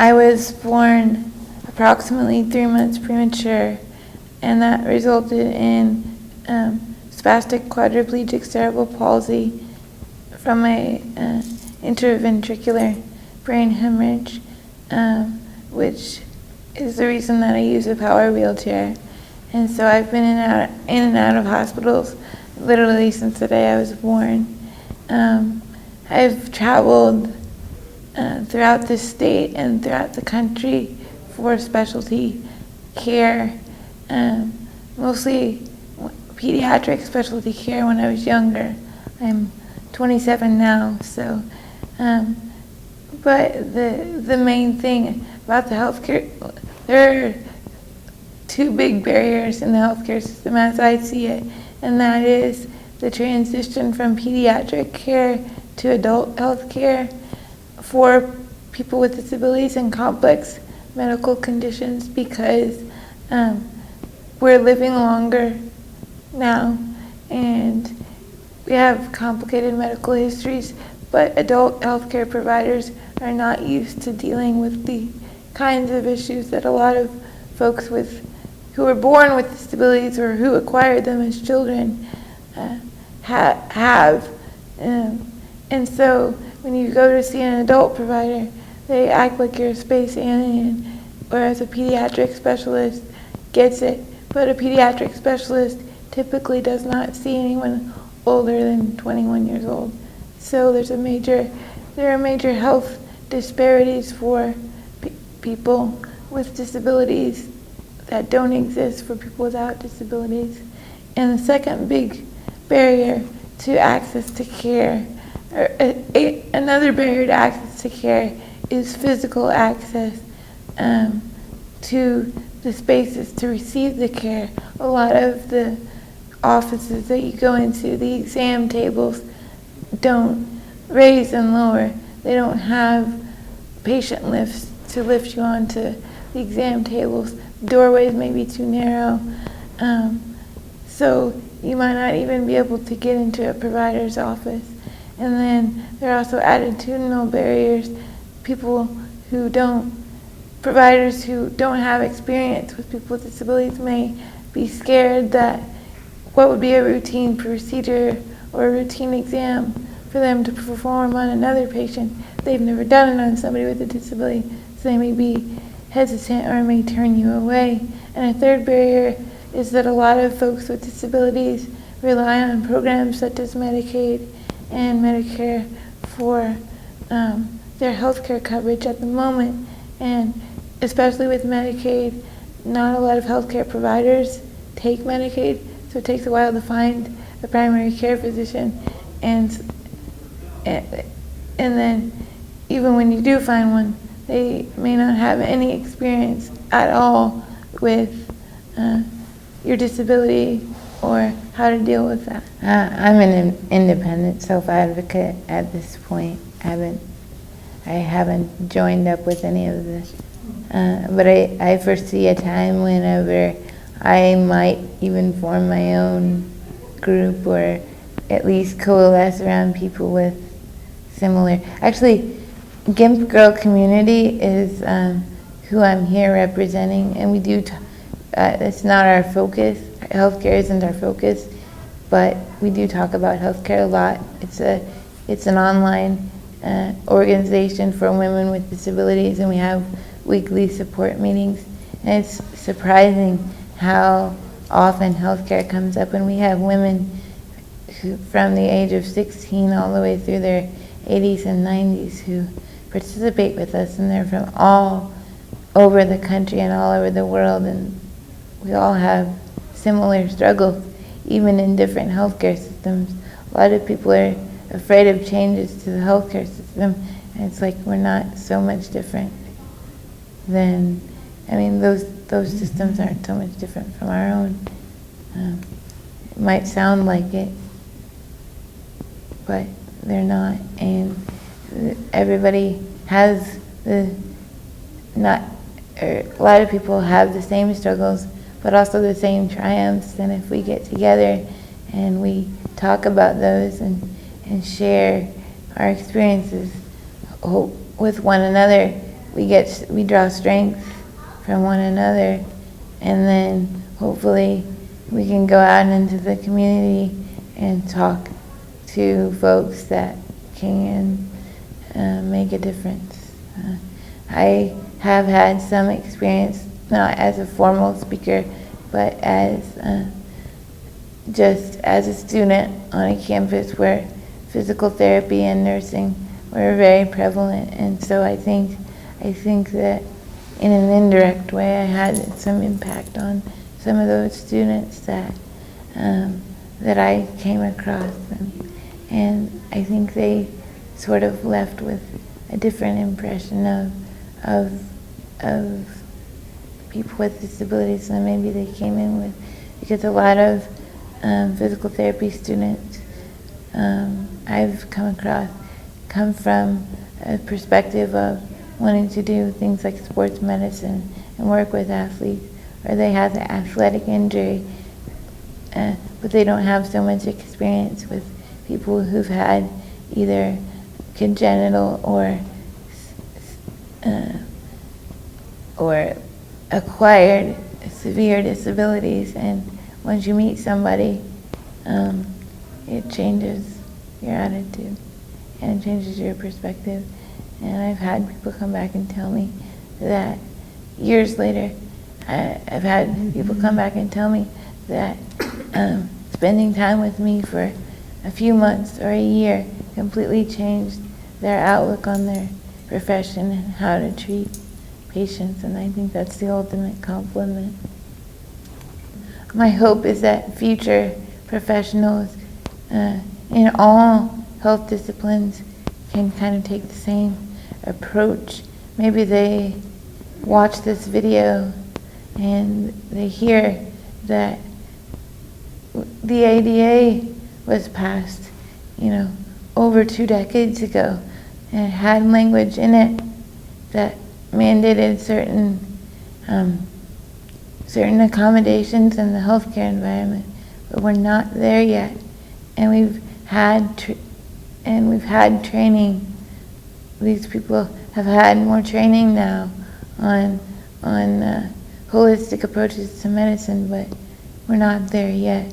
I was born approximately 3 months premature, and that resulted in spastic quadriplegic cerebral palsy from a interventricular brain hemorrhage, which is the reason that I use a power wheelchair. And so I've been in and out of hospitals literally since the day I was born. I've traveled throughout the state and throughout the country for specialty care, mostly pediatric specialty care when I was younger. I'm 27 now, so, but the main thing about the healthcare, there are two big barriers in the healthcare system as I see it, and that is the transition from pediatric care to adult health care for people with disabilities and complex medical conditions, because we're living longer now and we have complicated medical histories, but adult healthcare providers are not used to dealing with the kinds of issues that a lot of folks who were born with disabilities or who acquired them as children have. And so when you go to see an adult provider, they act like you're a space alien, whereas a pediatric specialist gets it. But a pediatric specialist typically does not see anyone older than 21 years old. So there are major health disparities for people with disabilities that don't exist for people without disabilities. And the second big barrier to access to care, another barrier to access to care, is physical access to the spaces to receive the care. A lot of the offices that you go into, the exam tables don't raise and lower. They don't have patient lifts to lift you onto the exam tables. Doorways may be too narrow. So you might not even be able to get into a provider's office. And then there are also attitudinal barriers. Providers who don't have experience with people with disabilities may be scared that what would be a routine procedure or a routine exam for them to perform on another patient, they've never done it on somebody with a disability, so they may be hesitant or may turn you away. And a third barrier is that a lot of folks with disabilities rely on programs such as Medicaid and Medicare for their health care coverage at the moment. And especially with Medicaid, not a lot of healthcare providers take Medicaid, so it takes a while to find a primary care physician. And then even when you do find one, they may not have any experience at all with your disability or how to deal with that. I'm an independent self-advocate at this point. I haven't joined up with any of this. But I foresee a time whenever I might even form my own group or at least coalesce around people with similar. Actually, GIMP Girl Community is who I'm here representing, and we do, it's not our focus, healthcare isn't our focus, but we do talk about healthcare a lot. It's an online organization for women with disabilities, and we have weekly support meetings. And it's surprising how often healthcare comes up, and we have women who, from the age of 16 all the way through their 80s and 90s, who participate with us, and they're from all over the country and all over the world, and we all have similar struggles, even in different healthcare systems. A lot of people are afraid of changes to the healthcare system, and it's like we're not so much different than, I mean, those systems aren't so much different from our own. It might sound like it, but they're not, and everybody has a lot of people have the same struggles, but also the same triumphs. And if we get together and we talk about those and share our experiences with one another, we draw strength from one another, and then hopefully we can go out into the community and talk to folks that can make a difference. I have had some experience, not as a formal speaker, but as just as a student on a campus where physical therapy and nursing were very prevalent, and so I think that in an indirect way I had some impact on some of those students that I came across, and I think they sort of left with a different impression of people with disabilities than maybe they came in with, because a lot of physical therapy students I've come from a perspective of wanting to do things like sports medicine and work with athletes, or they have the athletic injury, but they don't have so much experience with people who've had either congenital or acquired severe disabilities. And once you meet somebody, it changes your attitude and it changes your perspective. And I've had people come back and tell me that years later, I've had people come back and tell me that spending time with me for a few months or a year completely changed their outlook on their profession and how to treat patients, and I think that's the ultimate compliment. My hope is that future professionals in all health disciplines can kind of take the same approach. Maybe they watch this video and they hear that the ADA was passed, over 2 decades ago, and it had language in it that mandated certain accommodations in the healthcare environment, but we're not there yet. And we've had training. These people have had more training now on holistic approaches to medicine, but we're not there yet.